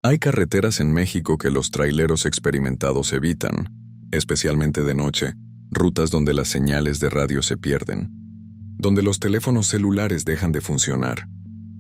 Hay carreteras en México que los traileros experimentados evitan, especialmente de noche, rutas donde las señales de radio se pierden, donde los teléfonos celulares dejan de funcionar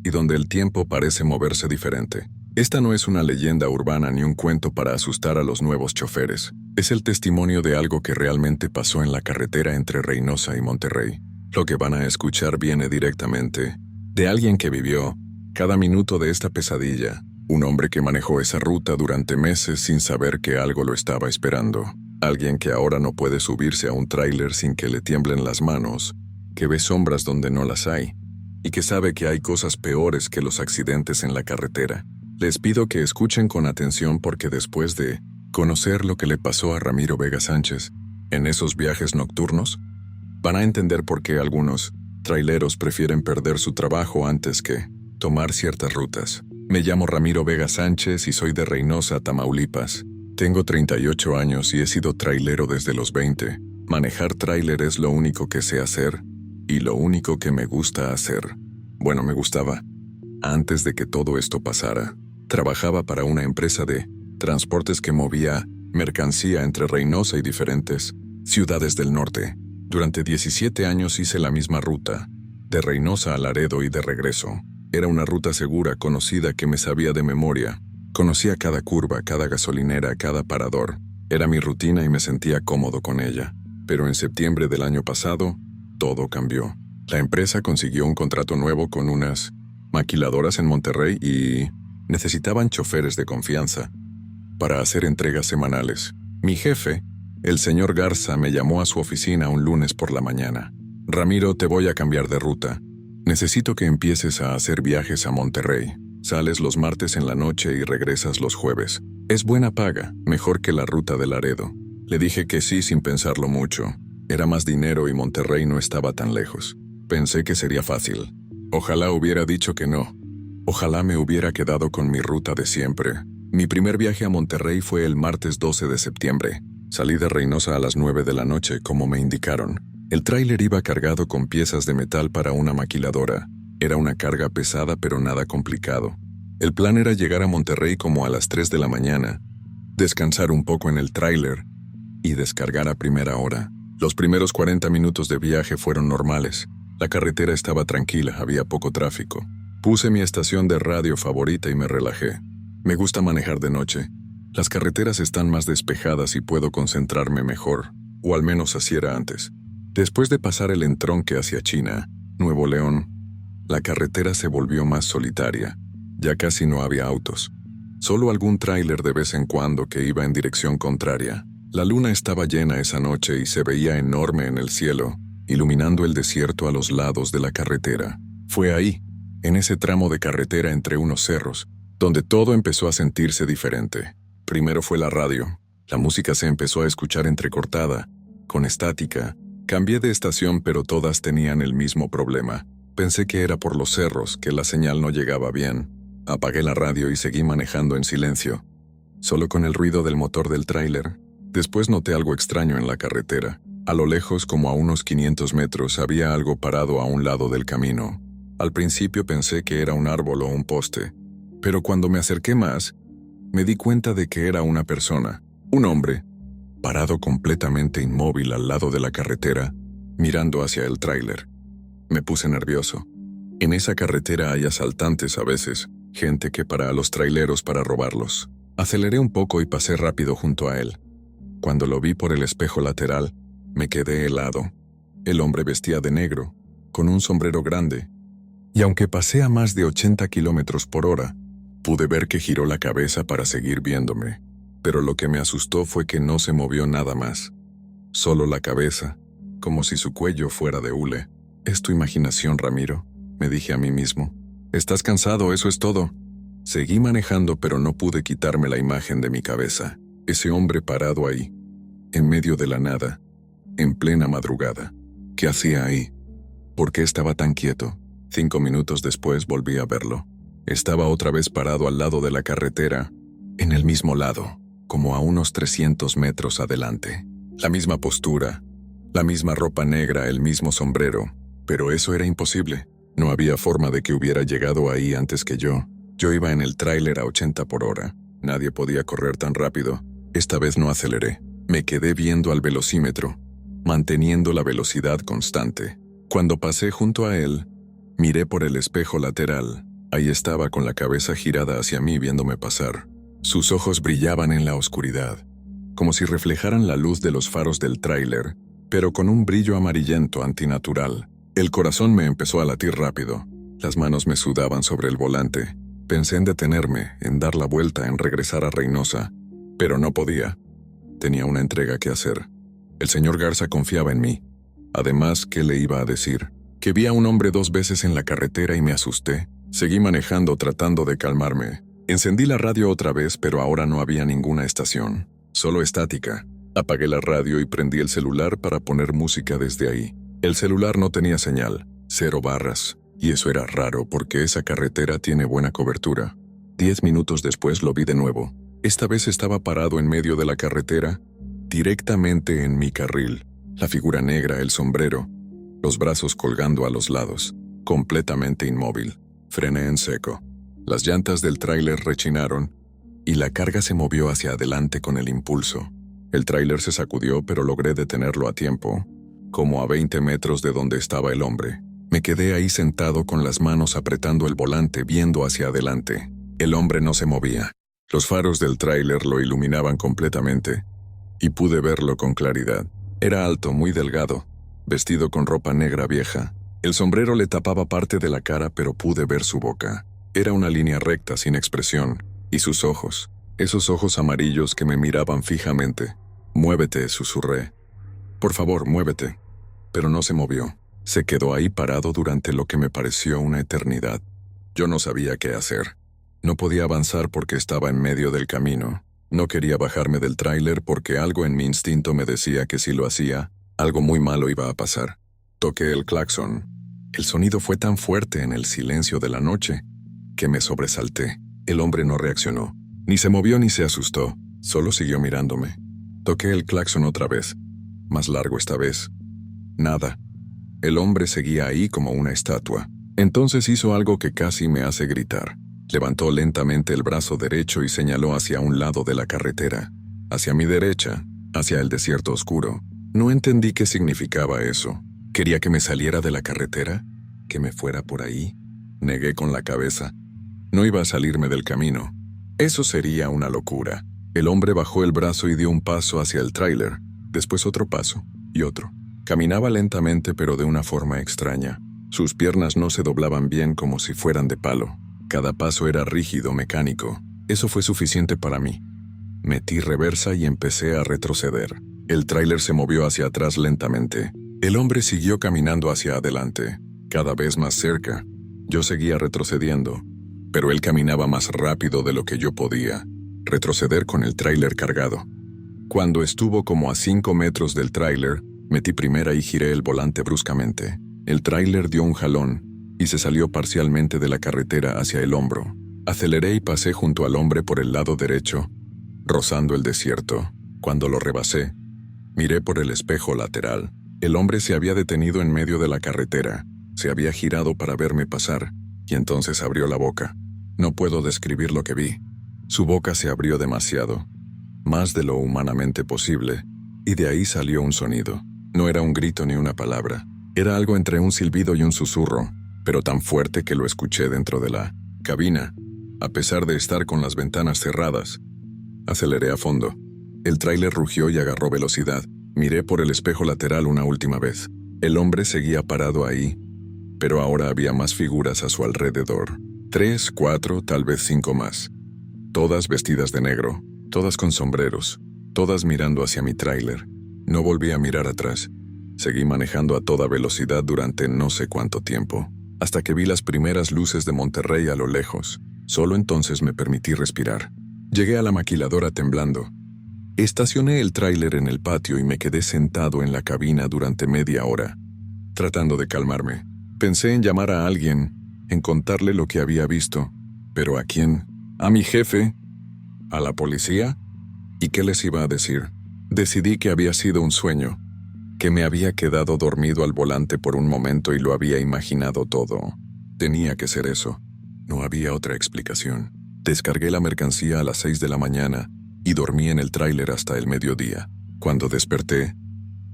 y donde el tiempo parece moverse diferente. Esta no es una leyenda urbana ni un cuento para asustar a los nuevos choferes. Es el testimonio de algo que realmente pasó en la carretera entre Reynosa y Monterrey. Lo que van a escuchar viene directamente de alguien que vivió cada minuto de esta pesadilla. Un hombre que manejó esa ruta durante meses sin saber que algo lo estaba esperando. Alguien que ahora no puede subirse a un tráiler sin que le tiemblen las manos, que ve sombras donde no las hay, y que sabe que hay cosas peores que los accidentes en la carretera. Les pido que escuchen con atención porque después de conocer lo que le pasó a Ramiro Vega Sánchez en esos viajes nocturnos, van a entender por qué algunos traileros prefieren perder su trabajo antes que tomar ciertas rutas. Me llamo Ramiro Vega Sánchez y soy de Reynosa, Tamaulipas. Tengo 38 años y he sido trailero desde los 20. Manejar tráiler es lo único que sé hacer y lo único que me gusta hacer. Bueno, me gustaba. Antes de que todo esto pasara, trabajaba para una empresa de transportes que movía mercancía entre Reynosa y diferentes ciudades del norte. Durante 17 años hice la misma ruta, de Reynosa a Laredo y de regreso. Era una ruta segura, conocida, que me sabía de memoria. Conocía cada curva, cada gasolinera, cada parador. Era mi rutina y me sentía cómodo con ella. Pero en septiembre del año pasado, todo cambió. La empresa consiguió un contrato nuevo con unas maquiladoras en Monterrey y necesitaban choferes de confianza para hacer entregas semanales. Mi jefe, el señor Garza, me llamó a su oficina un lunes por la mañana. Ramiro, te voy a cambiar de ruta. Necesito que empieces a hacer viajes a Monterrey. Sales los martes en la noche y regresas los jueves. Es buena paga, mejor que la ruta de Laredo. Le dije que sí sin pensarlo mucho. Era más dinero y Monterrey no estaba tan lejos. Pensé que sería fácil. Ojalá hubiera dicho que no. Ojalá me hubiera quedado con mi ruta de siempre. Mi primer viaje a Monterrey fue el martes 12 de septiembre. Salí de Reynosa a las 9 de la noche, como me indicaron. El tráiler iba cargado con piezas de metal para una maquiladora. Era una carga pesada pero nada complicado. El plan era llegar a Monterrey como a las 3 de la mañana, descansar un poco en el tráiler y descargar a primera hora. Los primeros 40 minutos de viaje fueron normales. La carretera estaba tranquila, había poco tráfico. Puse mi estación de radio favorita y me relajé. Me gusta manejar de noche. Las carreteras están más despejadas y puedo concentrarme mejor, o al menos así era antes. Después de pasar el entronque hacia China, Nuevo León, la carretera se volvió más solitaria. Ya casi no había autos. Solo algún tráiler de vez en cuando que iba en dirección contraria. La luna estaba llena esa noche y se veía enorme en el cielo, iluminando el desierto a los lados de la carretera. Fue ahí, en ese tramo de carretera entre unos cerros, donde todo empezó a sentirse diferente. Primero fue la radio. La música se empezó a escuchar entrecortada, con estática. Cambié de estación, pero todas tenían el mismo problema. Pensé que era por los cerros, que la señal no llegaba bien. Apagué la radio y seguí manejando en silencio, solo con el ruido del motor del tráiler. Después noté algo extraño en la carretera. A lo lejos, como a unos 500 metros, había algo parado a un lado del camino. Al principio pensé que era un árbol o un poste, pero cuando me acerqué más, me di cuenta de que era una persona, un hombre, parado completamente inmóvil al lado de la carretera, mirando hacia el tráiler. Me puse nervioso. En esa carretera hay asaltantes a veces, gente que para a los traileros para robarlos. Aceleré un poco y pasé rápido junto a él. Cuando lo vi por el espejo lateral, me quedé helado. El hombre vestía de negro, con un sombrero grande, y aunque pasé a más de 80 kilómetros por hora, pude ver que giró la cabeza para seguir viéndome. Pero lo que me asustó fue que no se movió nada más. Solo la cabeza, como si su cuello fuera de hule. «Es tu imaginación, Ramiro», me dije a mí mismo. «Estás cansado, eso es todo». Seguí manejando, pero no pude quitarme la imagen de mi cabeza. Ese hombre parado ahí, en medio de la nada, en plena madrugada. ¿Qué hacía ahí? ¿Por qué estaba tan quieto? 5 minutos después volví a verlo. Estaba otra vez parado al lado de la carretera, en el mismo lado, como a unos 300 metros adelante. La misma postura, la misma ropa negra, el mismo sombrero. Pero eso era imposible. No había forma de que hubiera llegado ahí antes que yo. Yo iba en el tráiler a 80 por hora. Nadie podía correr tan rápido. Esta vez no aceleré. Me quedé viendo al velocímetro, manteniendo la velocidad constante. Cuando pasé junto a él, miré por el espejo lateral. Ahí estaba con la cabeza girada hacia mí viéndome pasar. Sus ojos brillaban en la oscuridad, como si reflejaran la luz de los faros del tráiler, pero con un brillo amarillento antinatural. El corazón me empezó a latir rápido. Las manos me sudaban sobre el volante. Pensé en detenerme, en dar la vuelta, en regresar a Reynosa, pero no podía. Tenía una entrega que hacer. El señor Garza confiaba en mí. Además, ¿qué le iba a decir? Que vi a un hombre 2 veces en la carretera y me asusté. Seguí manejando tratando de calmarme. Encendí la radio otra vez, pero ahora no había ninguna estación, solo estática. Apagué la radio y prendí el celular para poner música desde ahí. El celular no tenía señal, 0 barras, y eso era raro porque esa carretera tiene buena cobertura. 10 minutos después lo vi de nuevo. Esta vez estaba parado en medio de la carretera, directamente en mi carril. La figura negra, el sombrero, los brazos colgando a los lados, completamente inmóvil. Frené en seco. Las llantas del tráiler rechinaron y la carga se movió hacia adelante con el impulso. El tráiler se sacudió, pero logré detenerlo a tiempo, como a 20 metros de donde estaba el hombre. Me quedé ahí sentado con las manos apretando el volante viendo hacia adelante. El hombre no se movía. Los faros del tráiler lo iluminaban completamente y pude verlo con claridad. Era alto, muy delgado, vestido con ropa negra vieja. El sombrero le tapaba parte de la cara, pero pude ver su boca. Era una línea recta, sin expresión, y sus ojos, esos ojos amarillos que me miraban fijamente. «Muévete», susurré. «Por favor, muévete». Pero no se movió. Se quedó ahí parado durante lo que me pareció una eternidad. Yo no sabía qué hacer. No podía avanzar porque estaba en medio del camino. No quería bajarme del tráiler porque algo en mi instinto me decía que si lo hacía, algo muy malo iba a pasar. Toqué el claxon. El sonido fue tan fuerte en el silencio de la noche que me sobresalté. El hombre no reaccionó. Ni se movió ni se asustó. Solo siguió mirándome. Toqué el claxon otra vez. Más largo esta vez. Nada. El hombre seguía ahí como una estatua. Entonces hizo algo que casi me hace gritar. Levantó lentamente el brazo derecho y señaló hacia un lado de la carretera. Hacia mi derecha, hacia el desierto oscuro. No entendí qué significaba eso. ¿Quería que me saliera de la carretera? ¿Que me fuera por ahí? Negué con la cabeza. No iba a salirme del camino. Eso sería una locura. El hombre bajó el brazo y dio un paso hacia el tráiler, después otro paso, y otro. Caminaba lentamente pero de una forma extraña. Sus piernas no se doblaban bien como si fueran de palo. Cada paso era rígido, mecánico. Eso fue suficiente para mí. Metí reversa y empecé a retroceder. El tráiler se movió hacia atrás lentamente. El hombre siguió caminando hacia adelante, cada vez más cerca. Yo seguía retrocediendo, pero él caminaba más rápido de lo que yo podía. Retroceder con el tráiler cargado. Cuando estuvo como a 5 metros del tráiler, metí primera y giré el volante bruscamente. El tráiler dio un jalón y se salió parcialmente de la carretera hacia el hombro. Aceleré y pasé junto al hombre por el lado derecho, rozando el desierto. Cuando lo rebasé, miré por el espejo lateral. El hombre se había detenido en medio de la carretera. Se había girado para verme pasar, y entonces abrió la boca. No puedo describir lo que vi. Su boca se abrió demasiado, más de lo humanamente posible, y de ahí salió un sonido. No era un grito ni una palabra. Era algo entre un silbido y un susurro, pero tan fuerte que lo escuché dentro de la cabina, a pesar de estar con las ventanas cerradas. Aceleré a fondo. El tráiler rugió y agarró velocidad. Miré por el espejo lateral una última vez. El hombre seguía parado ahí, pero ahora había más figuras a su alrededor. 3, 4, tal vez 5 más. Todas vestidas de negro, todas con sombreros, todas mirando hacia mi tráiler. No volví a mirar atrás. Seguí manejando a toda velocidad durante no sé cuánto tiempo, hasta que vi las primeras luces de Monterrey a lo lejos. Solo entonces me permití respirar. Llegué a la maquiladora temblando. Estacioné el tráiler en el patio y me quedé sentado en la cabina durante media hora, tratando de calmarme. Pensé en llamar a alguien, en contarle lo que había visto. ¿Pero a quién? ¿A mi jefe? ¿A la policía? ¿Y qué les iba a decir? Decidí que había sido un sueño, que me había quedado dormido al volante por un momento y lo había imaginado todo. Tenía que ser eso. No había otra explicación. Descargué la mercancía a las 6 de la mañana y dormí en el tráiler hasta el mediodía. Cuando desperté,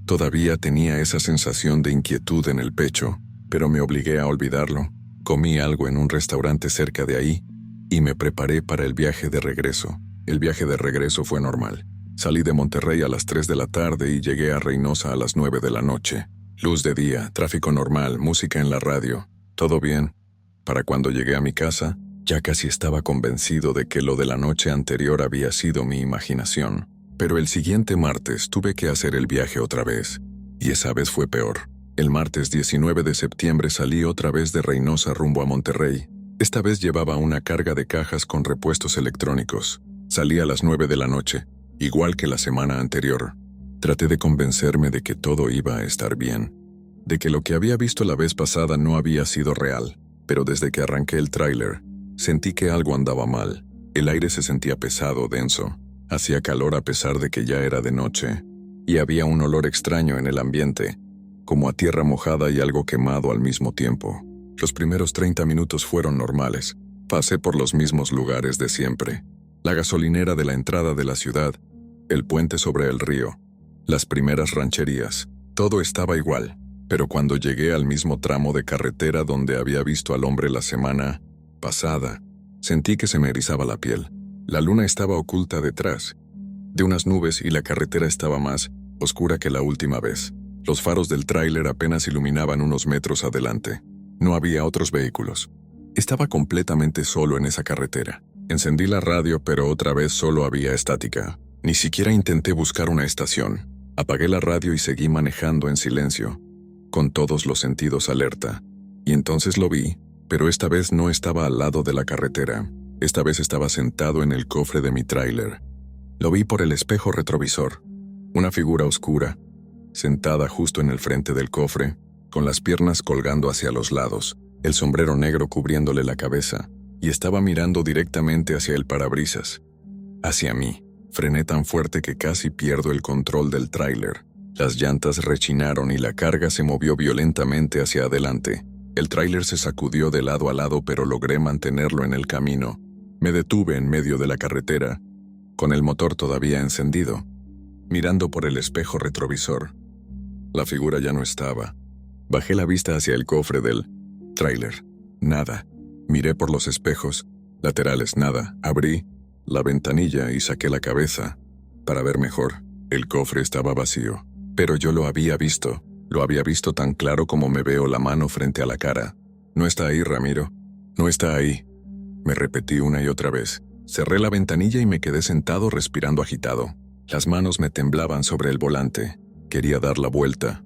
todavía tenía esa sensación de inquietud en el pecho, pero me obligué a olvidarlo. Comí algo en un restaurante cerca de ahí y me preparé para el viaje de regreso. El viaje de regreso fue normal. Salí de Monterrey a las 3 de la tarde y llegué a Reynosa a las 9 de la noche. Luz de día, tráfico normal, música en la radio. Todo bien. Para cuando llegué a mi casa, ya casi estaba convencido de que lo de la noche anterior había sido mi imaginación. Pero el siguiente martes tuve que hacer el viaje otra vez. Y esa vez fue peor. El martes 19 de septiembre salí otra vez de Reynosa rumbo a Monterrey. Esta vez llevaba una carga de cajas con repuestos electrónicos. Salí a las 9 de la noche, igual que la semana anterior. Traté de convencerme de que todo iba a estar bien, de que lo que había visto la vez pasada no había sido real, pero desde que arranqué el tráiler, sentí que algo andaba mal. El aire se sentía pesado, denso. Hacía calor a pesar de que ya era de noche, y había un olor extraño en el ambiente, como a tierra mojada y algo quemado al mismo tiempo. Los primeros 30 minutos fueron normales. Pasé por los mismos lugares de siempre. La gasolinera de la entrada de la ciudad, el puente sobre el río, las primeras rancherías. Todo estaba igual, pero cuando llegué al mismo tramo de carretera donde había visto al hombre la semana pasada, sentí que se me erizaba la piel. La luna estaba oculta detrás de unas nubes y la carretera estaba más oscura que la última vez. Los faros del tráiler apenas iluminaban unos metros adelante. No había otros vehículos. Estaba completamente solo en esa carretera. Encendí la radio, pero otra vez solo había estática. Ni siquiera intenté buscar una estación. Apagué la radio y seguí manejando en silencio, con todos los sentidos alerta. Y entonces lo vi, pero esta vez no estaba al lado de la carretera. Esta vez estaba sentado en el cofre de mi tráiler. Lo vi por el espejo retrovisor. Una figura oscura, sentada justo en el frente del cofre, con las piernas colgando hacia los lados, el sombrero negro cubriéndole la cabeza, y estaba mirando directamente hacia el parabrisas. Hacia mí. Frené tan fuerte que casi pierdo el control del tráiler. Las llantas rechinaron y la carga se movió violentamente hacia adelante. El tráiler se sacudió de lado a lado, pero logré mantenerlo en el camino. Me detuve en medio de la carretera, con el motor todavía encendido, mirando por el espejo retrovisor. La figura ya no estaba. Bajé la vista hacia el cofre del tráiler. Nada. Miré por los espejos laterales, nada. Abrí la ventanilla y saqué la cabeza para ver mejor. El cofre estaba vacío, pero yo lo había visto tan claro como me veo la mano frente a la cara. No está ahí, Ramiro. No está ahí. Me repetí una y otra vez. Cerré la ventanilla y me quedé sentado respirando agitado. Las manos me temblaban sobre el volante. Quería dar la vuelta,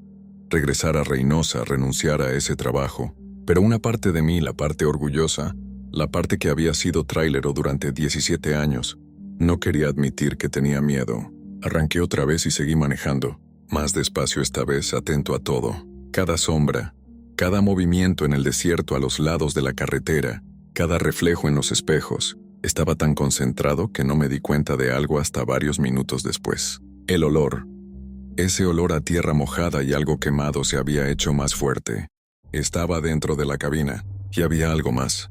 regresar a Reynosa, renunciar a ese trabajo. Pero una parte de mí, la parte orgullosa, la parte que había sido trailero durante 17 años, no quería admitir que tenía miedo. Arranqué otra vez y seguí manejando, más despacio esta vez, atento a todo. Cada sombra, cada movimiento en el desierto a los lados de la carretera, cada reflejo en los espejos. Estaba tan concentrado que no me di cuenta de algo hasta varios minutos después. El olor. Ese olor a tierra mojada y algo quemado se había hecho más fuerte. Estaba dentro de la cabina, y había algo más.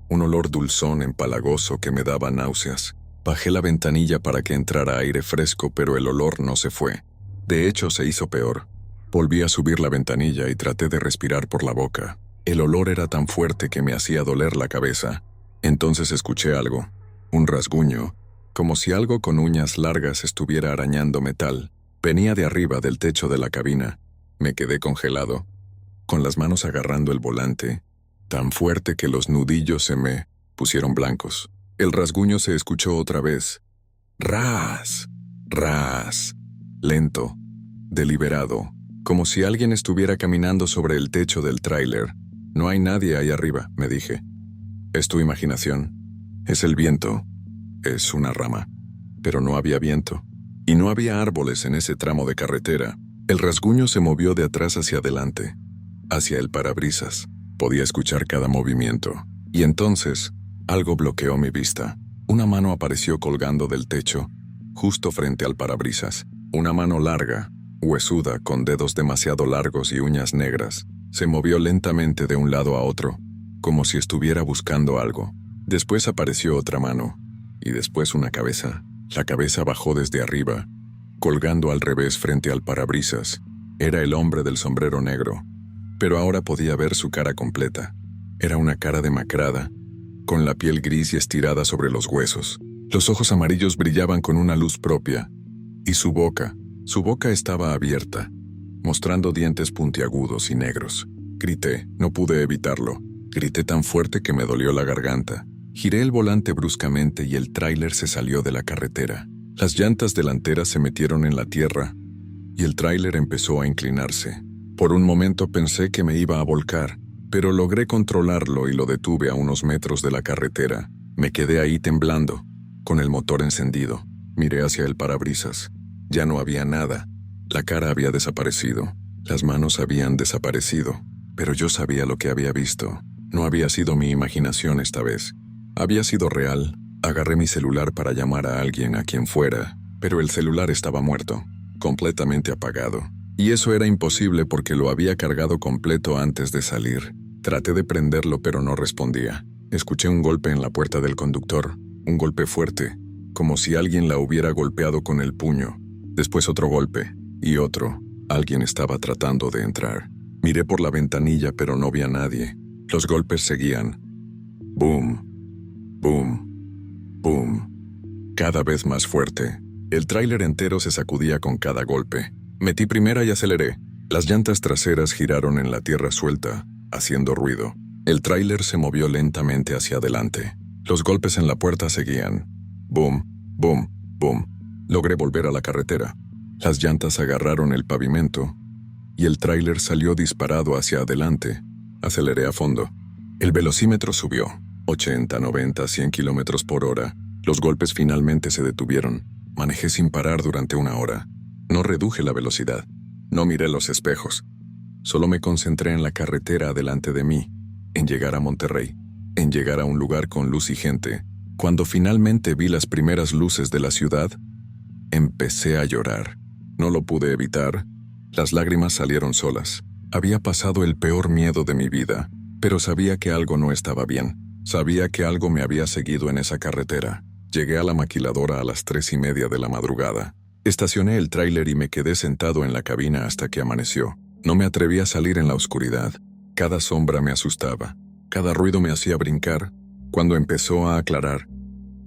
Un olor dulzón empalagoso que me daba náuseas. Bajé la ventanilla para que entrara aire fresco, pero el olor no se fue. De hecho, se hizo peor. Volví a subir la ventanilla y traté de respirar por la boca. El olor era tan fuerte que me hacía doler la cabeza. Entonces escuché algo, un rasguño, como si algo con uñas largas estuviera arañando metal. Venía de arriba del techo de la cabina. Me quedé congelado, con las manos agarrando el volante, tan fuerte que los nudillos se me pusieron blancos. El rasguño se escuchó otra vez. Ras, ras, lento, deliberado, como si alguien estuviera caminando sobre el techo del tráiler. No hay nadie ahí arriba, me dije. Es tu imaginación. Es el viento. Es una rama. Pero no había viento. Y no había árboles en ese tramo de carretera. El rasguño se movió de atrás hacia adelante, hacia el parabrisas. Podía escuchar cada movimiento. Y entonces, algo bloqueó mi vista. Una mano apareció colgando del techo, justo frente al parabrisas. Una mano larga, huesuda, con dedos demasiado largos y uñas negras. Se movió lentamente de un lado a otro, como si estuviera buscando algo. Después apareció otra mano, y después una cabeza. La cabeza bajó desde arriba, colgando al revés frente al parabrisas. Era el hombre del sombrero negro, pero ahora podía ver su cara completa. Era una cara demacrada, con la piel gris y estirada sobre los huesos. Los ojos amarillos brillaban con una luz propia, y su boca estaba abierta, mostrando dientes puntiagudos y negros. Grité, no pude evitarlo. Grité tan fuerte que me dolió la garganta. Giré el volante bruscamente y el tráiler se salió de la carretera. Las llantas delanteras se metieron en la tierra y el tráiler empezó a inclinarse. Por un momento pensé que me iba a volcar, pero logré controlarlo y lo detuve a unos metros de la carretera. Me quedé ahí temblando, con el motor encendido. Miré hacia el parabrisas. Ya no había nada. La cara había desaparecido. Las manos habían desaparecido. Pero yo sabía lo que había visto. No había sido mi imaginación esta vez. Había sido real. Agarré mi celular para llamar a alguien, a quien fuera, pero el celular estaba muerto, completamente apagado. Y eso era imposible porque lo había cargado completo antes de salir. Traté de prenderlo, pero no respondía. Escuché un golpe en la puerta del conductor, un golpe fuerte, como si alguien la hubiera golpeado con el puño. Después otro golpe, y otro. Alguien estaba tratando de entrar. Miré por la ventanilla, pero no vi a nadie. Los golpes seguían. Boom, boom, boom. Cada vez más fuerte. El tráiler entero se sacudía con cada golpe. Metí primera y aceleré. Las llantas traseras giraron en la tierra suelta, haciendo ruido. El tráiler se movió lentamente hacia adelante. Los golpes en la puerta seguían. Boom, boom, boom. Logré volver a la carretera. Las llantas agarraron el pavimento y el tráiler salió disparado hacia adelante. Aceleré a fondo. El velocímetro subió. 80, 90, 100 kilómetros por hora. Los golpes finalmente se detuvieron. Manejé sin parar durante una hora. No reduje la velocidad. No miré los espejos. Solo me concentré en la carretera adelante de mí, en llegar a Monterrey, en llegar a un lugar con luz y gente. Cuando finalmente vi las primeras luces de la ciudad, empecé a llorar. No lo pude evitar. Las lágrimas salieron solas. Había pasado el peor miedo de mi vida, pero sabía que algo no estaba bien. Sabía que algo me había seguido en esa carretera. Llegué a la maquiladora a las 3:30 de la madrugada. Estacioné el tráiler y me quedé sentado en la cabina hasta que amaneció. No me atreví a salir en la oscuridad. Cada sombra me asustaba. Cada ruido me hacía brincar. Cuando empezó a aclarar,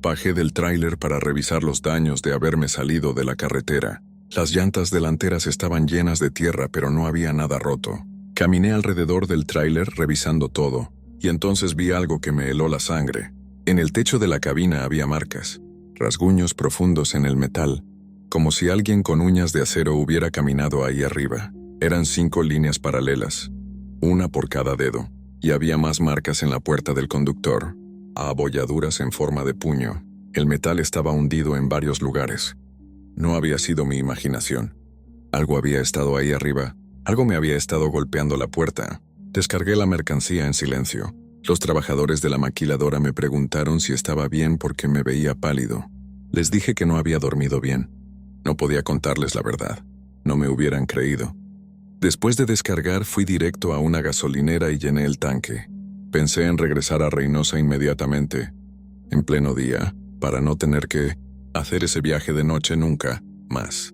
bajé del tráiler para revisar los daños de haberme salido de la carretera. Las llantas delanteras estaban llenas de tierra, pero no había nada roto. Caminé alrededor del tráiler revisando todo, y entonces vi algo que me heló la sangre. En el techo de la cabina había marcas, rasguños profundos en el metal, como si alguien con uñas de acero hubiera caminado ahí arriba. Eran 5 líneas paralelas, una por cada dedo, y había más marcas en la puerta del conductor, abolladuras en forma de puño. El metal estaba hundido en varios lugares. No había sido mi imaginación. Algo había estado ahí arriba. Algo me había estado golpeando la puerta. Descargué la mercancía en silencio. Los trabajadores de la maquiladora me preguntaron si estaba bien porque me veía pálido. Les dije que no había dormido bien. No podía contarles la verdad. No me hubieran creído. Después de descargar, fui directo a una gasolinera y llené el tanque. Pensé en regresar a Reynosa inmediatamente, en pleno día, para no tener que hacer ese viaje de noche nunca más.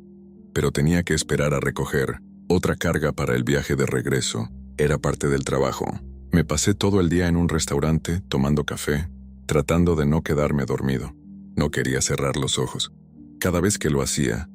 Pero tenía que esperar a recoger otra carga para el viaje de regreso. Era parte del trabajo. Me pasé todo el día en un restaurante, tomando café, tratando de no quedarme dormido. No quería cerrar los ojos. Cada vez que lo hacía,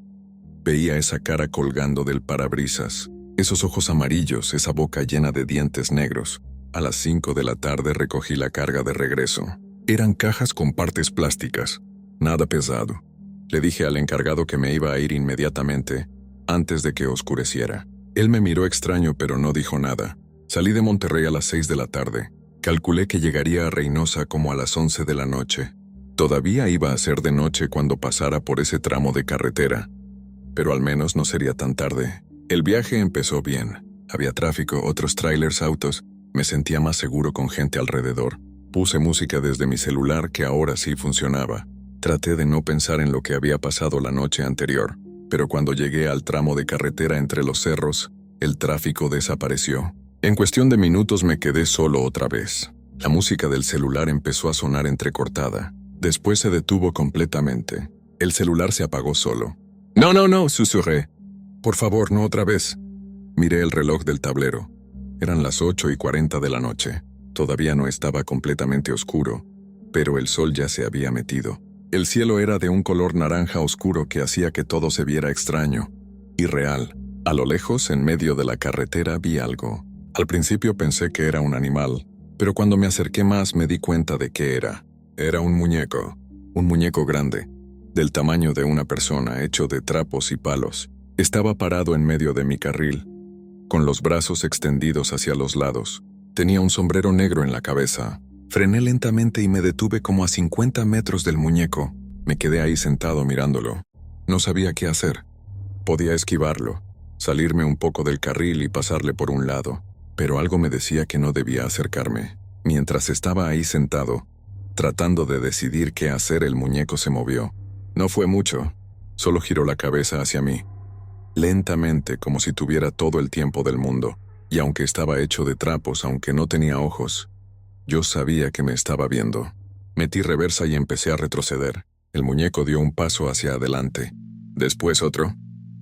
veía esa cara colgando del parabrisas, esos ojos amarillos, esa boca llena de dientes negros. A las 5 de la tarde recogí la carga de regreso. Eran cajas con partes plásticas. Nada pesado. Le dije al encargado que me iba a ir inmediatamente, antes de que oscureciera. Él me miró extraño, pero no dijo nada. Salí de Monterrey a las 6 de la tarde. Calculé que llegaría a Reynosa como a las 11 de la noche. Todavía iba a ser de noche cuando pasara por ese tramo de carretera, pero al menos no sería tan tarde. El viaje empezó bien. Había tráfico, otros trailers, autos. Me sentía más seguro con gente alrededor. Puse música desde mi celular, que ahora sí funcionaba. Traté de no pensar en lo que había pasado la noche anterior, pero cuando llegué al tramo de carretera entre los cerros, el tráfico desapareció. En cuestión de minutos me quedé solo otra vez. La música del celular empezó a sonar entrecortada. Después se detuvo completamente. El celular se apagó solo. No, no, no, susurré. Por favor, no otra vez. Miré el reloj del tablero. Eran las 8:40 de la noche. Todavía no estaba completamente oscuro, pero el sol ya se había metido. El cielo era de un color naranja oscuro que hacía que todo se viera extraño, irreal. A lo lejos, en medio de la carretera, vi algo. Al principio pensé que era un animal, pero cuando me acerqué más me di cuenta de qué era. Era un muñeco grande, del tamaño de una persona, hecho de trapos y palos. Estaba parado en medio de mi carril, con los brazos extendidos hacia los lados. Tenía un sombrero negro en la cabeza. Frené lentamente y me detuve como a 50 metros del muñeco. Me quedé ahí sentado mirándolo. No sabía qué hacer. Podía esquivarlo, salirme un poco del carril y pasarle por un lado, pero algo me decía que no debía acercarme. Mientras estaba ahí sentado, tratando de decidir qué hacer, el muñeco se movió. No fue mucho, solo giró la cabeza hacia mí. Lentamente, como si tuviera todo el tiempo del mundo, y aunque estaba hecho de trapos, aunque no tenía ojos, yo sabía que me estaba viendo. Metí reversa y empecé a retroceder. El muñeco dio un paso hacia adelante, después otro.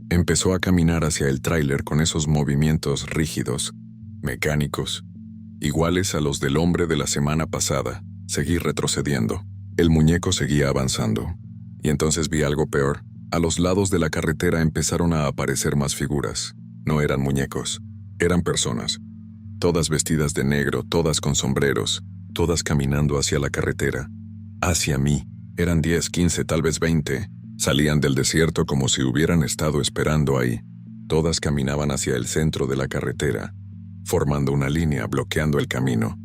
Empezó a caminar hacia el tráiler con esos movimientos rígidos, mecánicos, iguales a los del hombre de la semana pasada. Seguí retrocediendo. El muñeco seguía avanzando. Y entonces vi algo peor. A los lados de la carretera empezaron a aparecer más figuras. No eran muñecos, eran personas. Todas vestidas de negro, todas con sombreros, todas caminando hacia la carretera. Hacia mí. Eran 10, 15, tal vez 20. Salían del desierto como si hubieran estado esperando ahí. Todas caminaban hacia el centro de la carretera, formando una línea bloqueando el camino.